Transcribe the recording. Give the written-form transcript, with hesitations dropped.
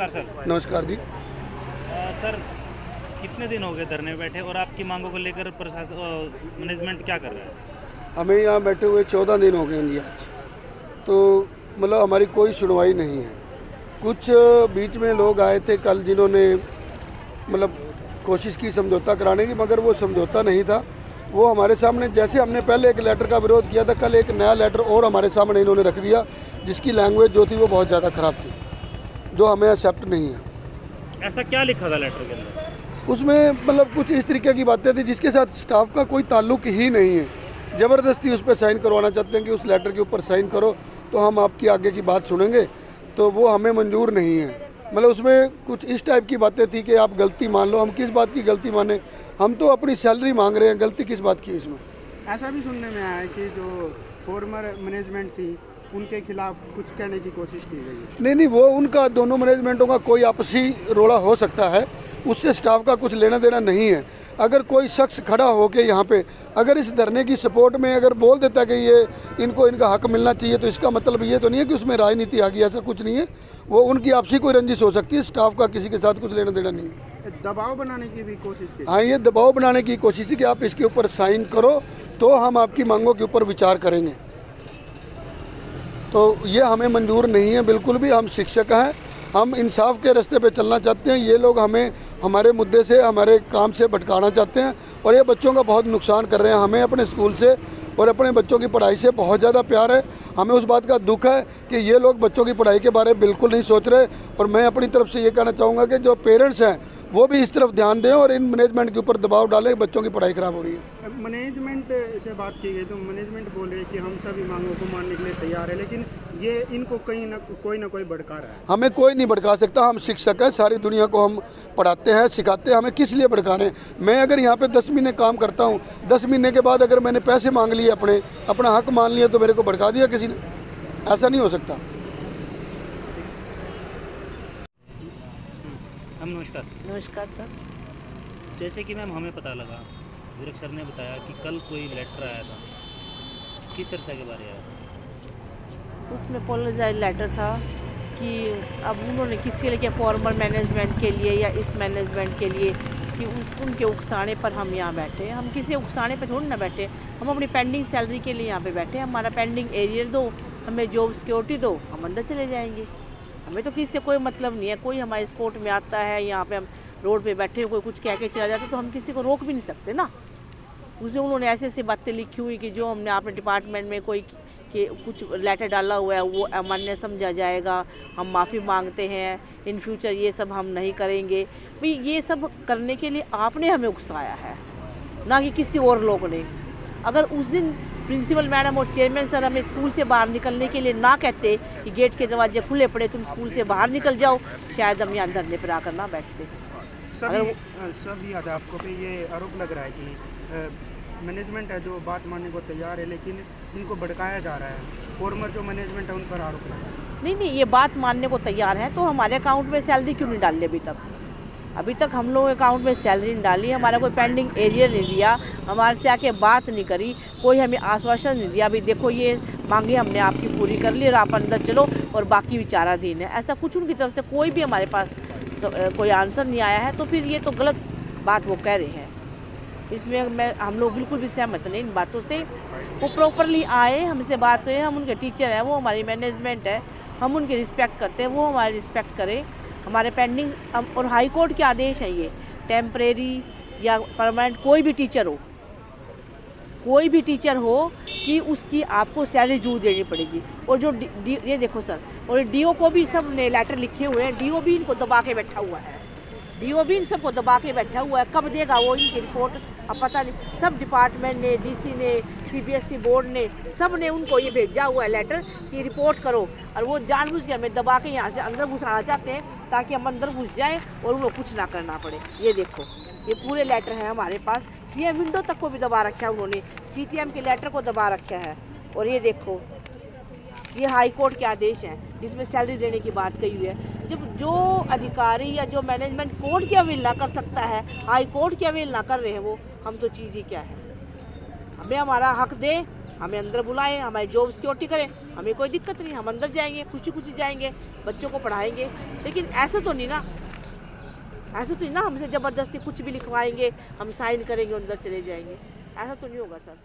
नमस्कार सर। नमस्कार जी। सर कितने दिन हो गए धरने में बैठे और आपकी मांगों को लेकर प्रशासन मैनेजमेंट क्या कर रहा है? हमें यहाँ बैठे हुए 14 दिन हो गए हैं जी आज। तो मतलब हमारी कोई सुनवाई नहीं है। कुछ बीच में लोग आए थे कल जिन्होंने मतलब कोशिश की समझौता कराने की, मगर वो समझौता नहीं था। वो हमारे सामने, जैसे हमने पहले एक लेटर का विरोध किया था, कल एक नया लेटर और हमारे सामने इन्होंने रख दिया, जिसकी लैंग्वेज जो थी वो बहुत ज़्यादा ख़राब थी, जो हमें एक्सेप्ट नहीं है। ऐसा क्या लिखा था लेटर के अंदर? उसमें मतलब कुछ इस तरीके की बातें थी जिसके साथ स्टाफ का कोई ताल्लुक ही नहीं है। ज़बरदस्ती उस पर साइन करवाना चाहते हैं कि उस लेटर के ऊपर साइन करो तो हम आपकी आगे की बात सुनेंगे, तो वो हमें मंजूर नहीं है। मतलब उसमें कुछ इस टाइप की बातें थी कि आप गलती मान लो। हम किस बात की गलती माने? हम तो अपनी सैलरी मांग रहे हैं, गलती किस बात की है इसमें? ऐसा भी सुनने में आया है कि जो फॉर्मर मैनेजमेंट थी उनके खिलाफ कुछ कहने की कोशिश की गई है। नहीं, वो उनका, दोनों मैनेजमेंटों का कोई आपसी रोड़ा हो सकता है, उससे स्टाफ का कुछ लेना देना नहीं है। अगर कोई शख्स खड़ा होकर यहाँ पे अगर इस धरने की सपोर्ट में अगर बोल देता कि ये इनको इनका हक मिलना चाहिए, तो इसका मतलब ये तो नहीं है कि उसमें राजनीति आ गई। ऐसा कुछ नहीं है। वो उनकी आपसी कोई रंजिश हो सकती है, स्टाफ का किसी के साथ कुछ लेना देना नहीं है। दबाव बनाने की भी कोशिश की। हाँ, ये दबाव बनाने की कोशिश है कि आप इसके ऊपर साइन करो तो हम आपकी मांगों के ऊपर विचार करेंगे। तो ये हमें मंजूर नहीं है बिल्कुल भी। हम शिक्षक हैं, हम इंसाफ के रास्ते पे चलना चाहते हैं। ये लोग हमें हमारे मुद्दे से, हमारे काम से भटकाना चाहते हैं और ये बच्चों का बहुत नुकसान कर रहे हैं। हमें अपने स्कूल से और अपने बच्चों की पढ़ाई से बहुत ज़्यादा प्यार है। हमें उस बात का दुख है कि ये लोग बच्चों की पढ़ाई के बारे में बिल्कुल नहीं सोच रहे। और मैं अपनी तरफ से ये कहना चाहूँगा कि जो पेरेंट्स हैं वो भी इस तरफ ध्यान दें और इन मैनेजमेंट के ऊपर दबाव डालें। बच्चों की पढ़ाई ख़राब हो रही है। मैनेजमेंट से बात की गई तो मैनेजमेंट बोल रही है कि हम सभी मांगों को मानने के लिए तैयार है, लेकिन ये इनको कहीं ना कोई भड़का रहा है। हमें कोई नहीं भड़का सकता। हम शिक्षक हैं, सारी दुनिया को हम पढ़ाते हैं, सिखाते हैं। हमें किस लिए भड़का रहे हैं? मैं अगर यहाँ पे 10 महीने काम करता हूँ, 10 महीने के बाद अगर मैंने पैसे मांग लिए, अपना हक मान लिया, तो मेरे को भड़का दिया किसी ने? ऐसा नहीं हो सकता। हम नमस्कार। नमस्कार सर। जैसे कि मैम हमें पता लगा, विवेक सर ने बताया कि कल कोई लेटर आया था, किस चर्चा के बारे में आया था? उसमें अपोलोजाइज लेटर था कि अब उन्होंने किसके लिए किया, फॉर्मर मैनेजमेंट के लिए या इस मैनेजमेंट के लिए, कि उनके उकसाने पर हम यहाँ बैठे। हम किसी उकसाने पर थोड़ी ना बैठे, हम अपनी पेंडिंग सैलरी के लिए यहाँ पे बैठे। हमारा पेंडिंग एरियर दो, हमें जॉब सिक्योरिटी दो, हम अंदर चले जाएंगे। हमें तो किसी से कोई मतलब नहीं है। कोई हमारे सपोर्ट में आता है, यहाँ पे हम रोड पे बैठे, कोई कुछ कह के चला जाता है तो हम किसी को रोक भी नहीं सकते ना। उसमें उन्होंने ऐसी ऐसी बातें लिखी हुई कि जो हमने अपने डिपार्टमेंट में कोई कि कुछ लेटर डाला हुआ है वो अमान्य समझा जाएगा, हम माफ़ी मांगते हैं, इन फ्यूचर ये सब हम नहीं करेंगे। भाई ये सब करने के लिए आपने हमें उकसाया है, ना कि किसी और लोग ने। अगर उस दिन प्रिंसिपल मैडम और चेयरमैन सर हमें स्कूल से बाहर निकलने के लिए ना कहते कि गेट के दरवाजे खुले पड़े, तुम स्कूल से बाहर निकल जाओ, शायद हम यहाँ धरने पर आकर ना बैठते। सब याद है आपको कि ये आरोप लग रहा है कि मैनेजमेंट है जो बात मानने को तैयार है, लेकिन इनको भड़काया जा रहा है। फॉर्मर जो मैनेजमेंट है उन पर आरोप लग रहा है। नहीं, ये बात मानने को तैयार है तो हमारे अकाउंट में सैलरी क्यों नहीं डाली अभी तक हम लोग अकाउंट में सैलरी नहीं डाली, हमारा कोई पेंडिंग एरियर नहीं दिया, हमारे से आके बात नहीं करी, कोई हमें आश्वासन नहीं दिया अभी देखो ये मांगे हमने आपकी पूरी कर ली और आप अंदर चलो और बाकी विचाराधीन है। ऐसा कुछ उनकी तरफ से कोई भी हमारे पास कोई आंसर नहीं आया है। तो फिर ये तो गलत बात वो कह रहे हैं। इसमें हम लोग बिल्कुल भी सहमत नहीं इन बातों से। वो प्रॉपरली आए, हमसे बात करें, हम उनके टीचर हैं, वो हमारी मैनेजमेंट है, हम उनकी रिस्पेक्ट करते हैं, वो हमारी रिस्पेक्ट करें। हमारे पेंडिंग और हाई कोर्ट के आदेश हैं, ये टेम्परेरी या परमानेंट कोई भी टीचर हो कि उसकी आपको सैलरी जरूर देनी पड़ेगी। और जो ये देखो सर, और डीओ को भी सब ने लेटर लिखे हुए हैं, डीओ भी इनको दबा के बैठा हुआ है, डीओ भी इन सबको दबा के बैठा हुआ है। कब देगा वो इनकी रिपोर्ट अब पता नहीं। सब डिपार्टमेंट ने, डीसी ने, सीबीएसई बोर्ड ने, सब ने उनको ये भेजा हुआ है लेटर कि रिपोर्ट करो, और वो जानबूझ के हमें दबा के यहाँ से अंदर घुसाना चाहते हैं ताकि हम अंदर घुस जाएं और उनको कुछ ना करना पड़े। ये देखो, ये पूरे लेटर हैं हमारे पास। सीएम विंडो तक को भी दबा रखा है उन्होंने, सीटीएम के लेटर को दबा रखा है। और ये देखो, ये हाई कोर्ट के आदेश हैं जिसमें सैलरी देने की बात कही हुई है। जब जो अधिकारी या जो मैनेजमेंट कोर्ट की अवहेलना कर सकता है, हाई कोर्ट की अवहेलना कर रहे हैं वो, हम तो चीज़ ही क्या है। हमें हमारा हक दें, हमें अंदर बुलाएं, हमारी जॉब सिक्योरिटी करें, हमें कोई दिक्कत नहीं, हम अंदर जाएंगे, खुशी खुशी जाएंगे। बच्चों को पढ़ाएंगे। लेकिन ऐसा तो नहीं ना, ऐसा तो नहीं ना हमसे ज़बरदस्ती कुछ भी लिखवाएंगे, हम साइन करेंगे, अंदर चले जाएंगे, ऐसा तो नहीं होगा सर।